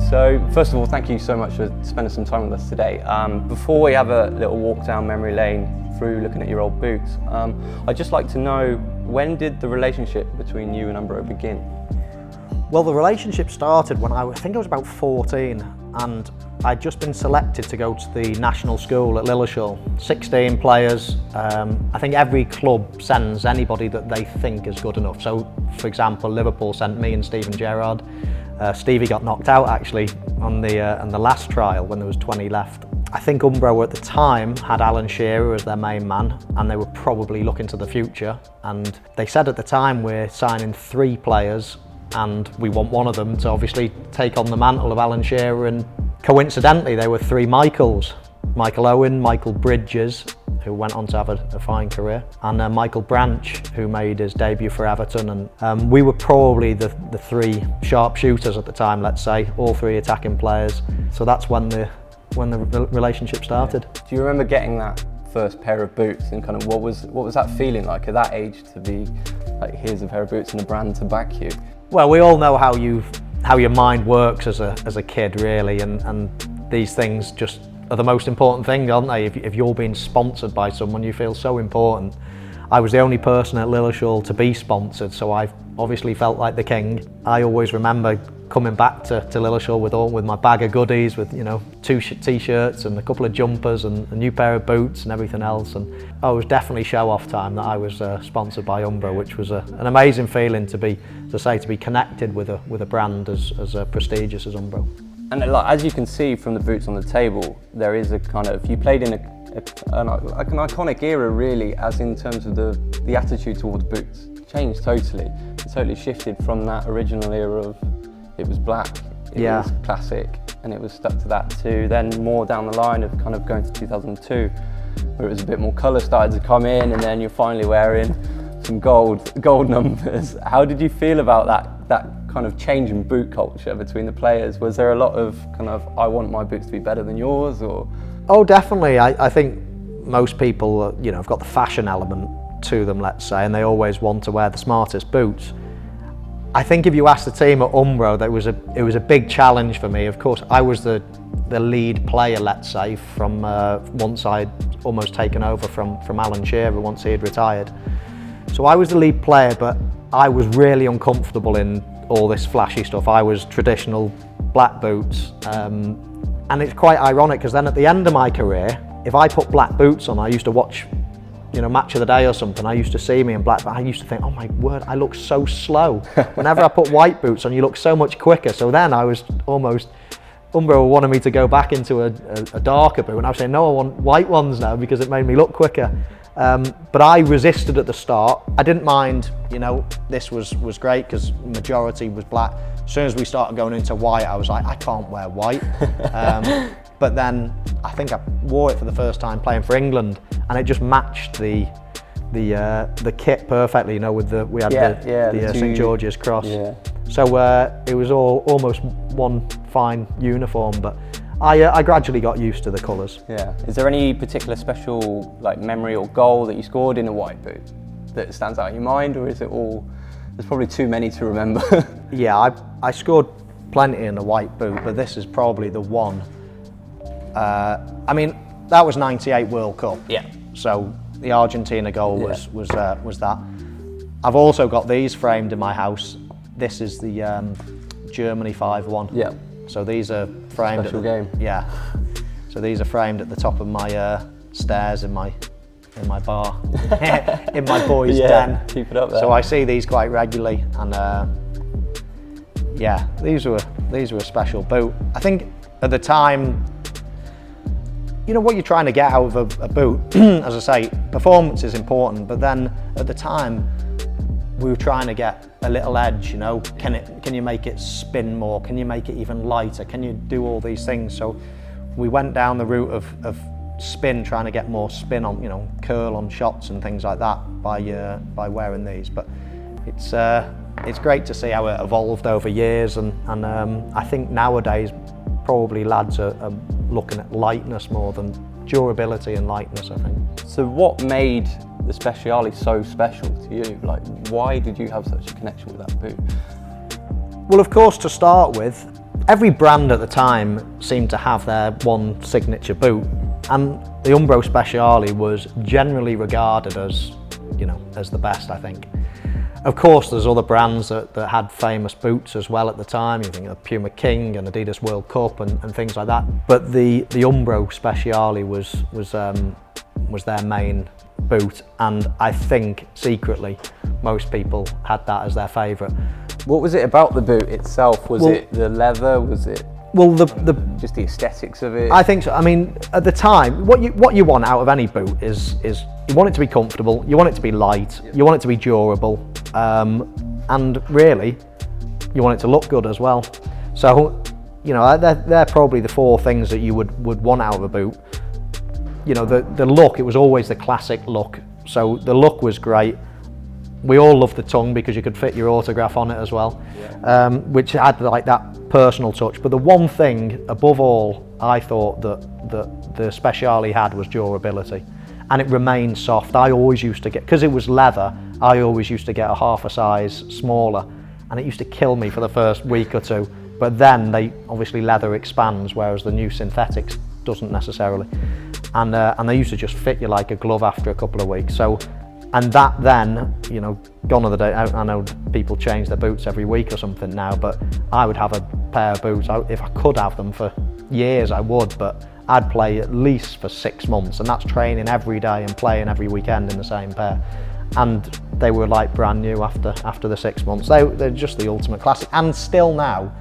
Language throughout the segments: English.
So first of all, thank you so much for spending some time with us today. Before we have a little walk down memory lane through looking at your old boots, I'd just like to know, when did the relationship between you and Umbro begin? Well, the relationship started when I think I was about 14, and I'd just been selected to go to the national school at Lilleshall. 16 players. I think every club sends anybody that they think is good enough. So, for example, Liverpool sent me and Steven Gerrard. Stevie got knocked out actually on the last trial when there was 20 left. I think Umbro at the time had Alan Shearer as their main man, and they were probably looking to the future. And they said at the time, we're signing 3 players and we want one of them to obviously take on the mantle of Alan Shearer. And coincidentally, there were 3 Michaels. Michael Owen, Michael Bridges, who went on to have a fine career, and Michael Branch, who made his debut for Everton. And we were probably the 3 sharpshooters at the time, let's say, all 3 attacking players. So that's when the relationship started. Yeah. Do you remember getting that first pair of boots, and kind of what was that feeling like at that age, to be like, here's a pair of boots and a brand to back you? Well, we all know how your mind works as a kid, really, and these things just are the most important thing, aren't they? If you're being sponsored by someone, you feel so important. I was the only person at Lilleshall to be sponsored, so I obviously felt like the king. I always remember coming back to Lilleshall with my bag of goodies, with 2 t-shirts and a couple of jumpers and a new pair of boots and everything else. And it was definitely show-off time that I was sponsored by Umbro, which was an amazing feeling to be connected with a brand as prestigious as Umbro. And as you can see from the boots on the table, there is a kind of, you played in an iconic era, really, as in terms of the attitude towards boots. It changed totally. It totally shifted from that original era of, it was black, it was classic, and it was stuck to that too. Then more down the line of kind of going to 2002, where it was a bit more colour started to come in, and then you're finally wearing some gold numbers. How did you feel about that kind of change in boot culture between the players? Was there a lot of kind of, I want my boots to be better than yours, or? Oh, definitely. I think most people, have got the fashion element to them, let's say, and they always want to wear the smartest boots. I think if you ask the team at Umbro, it was a big challenge for me. Of course, I was the lead player, let's say, from once I'd almost taken over from Alan Shearer once he had retired. So I was the lead player, but I was really uncomfortable in all this flashy stuff. I was traditional black boots, and it's quite ironic because then at the end of my career, if I put black boots on, I used to watch Match of the Day or something, I used to see me in black, but I used to think, oh my word, I look so slow. Whenever I put white boots on, you look so much quicker. So then I was almost, Umbro wanted me to go back into a darker boot, and I was saying, no, I want white ones now because it made me look quicker. But I resisted at the start. I didn't mind, this was great because majority was black. As soon as we started going into white, I was like, I can't wear white. But then I think I wore it for the first time playing for England, and it just matched the kit perfectly. We had the St George's cross. Yeah. So it was almost one fine uniform, but I gradually got used to the colours. Yeah. Is there any particular special memory or goal that you scored in a white boot that stands out in your mind, or is it all? There's probably too many to remember. Yeah, I scored plenty in a white boot, but this is probably the one. That was '98 World Cup. Yeah. So the Argentina goal was that. I've also got these framed in my house. This is the Germany 5-1. Yeah. So these are framed. Special game. Yeah. So these are framed at the top of my stairs in my bar, in my boys' den. Keep it up there. So I see these quite regularly, and these were a special boot. I think at the time, what you're trying to get out of a boot, as I say, performance is important, but then at the time, we were trying to get a little edge, can you make it spin more? Can you make it even lighter? Can you do all these things? So we went down the route of spin, trying to get more spin on, curl on shots and things like that by wearing these. But it's great to see how it evolved over years, and I think nowadays probably lads are looking at lightness more than durability and lightness, I think. So what made the Speciali so special to you? Why did you have such a connection with that boot? Well, of course, to start with, every brand at the time seemed to have their one signature boot, and the Umbro Speciali was generally regarded as, you know, as the best, I think. Of course, there's other brands that had famous boots as well at the time. You think of Puma King and Adidas World Cup and things like that. But the Umbro Speciali was their main boot, and I think secretly most people had that as their favourite. What was it about the boot itself? Was it the leather? Was it just the aesthetics of it? I think so. I mean, at the time, what you want out of any boot is you want it to be comfortable, you want it to be light, you want it to be durable, and really, you want it to look good as well. So, you know, they're probably the four things that you would want out of a boot. You know, the look, it was always the classic look. So the look was great. We all loved the tongue because you could fit your autograph on it as well, which had like that personal touch. But the one thing above all I thought that the Speciali had was durability, and it remained soft. I always used to get, because it was leather, I always used to get a half a size smaller, and it used to kill me for the first week or two. But then obviously leather expands, whereas the new synthetics doesn't necessarily, and they used to just fit you like a glove after a couple of weeks. So. And that then, you know, gone are the days. I know people change their boots every week or something now, but I would have a pair of boots. If I could have them for years, I would, but I'd play at least for 6 months, and that's training every day and playing every weekend in the same pair. And they were like brand new after the 6 months. They're just the ultimate classic. And still now,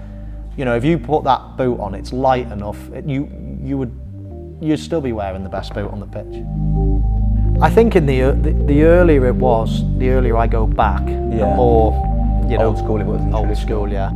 you know, if you put that boot on, it's light enough, you'd still be wearing the best boot on the pitch. I think in the earlier it was, the earlier I go back, the more, you know, old school it was. Old school, yeah.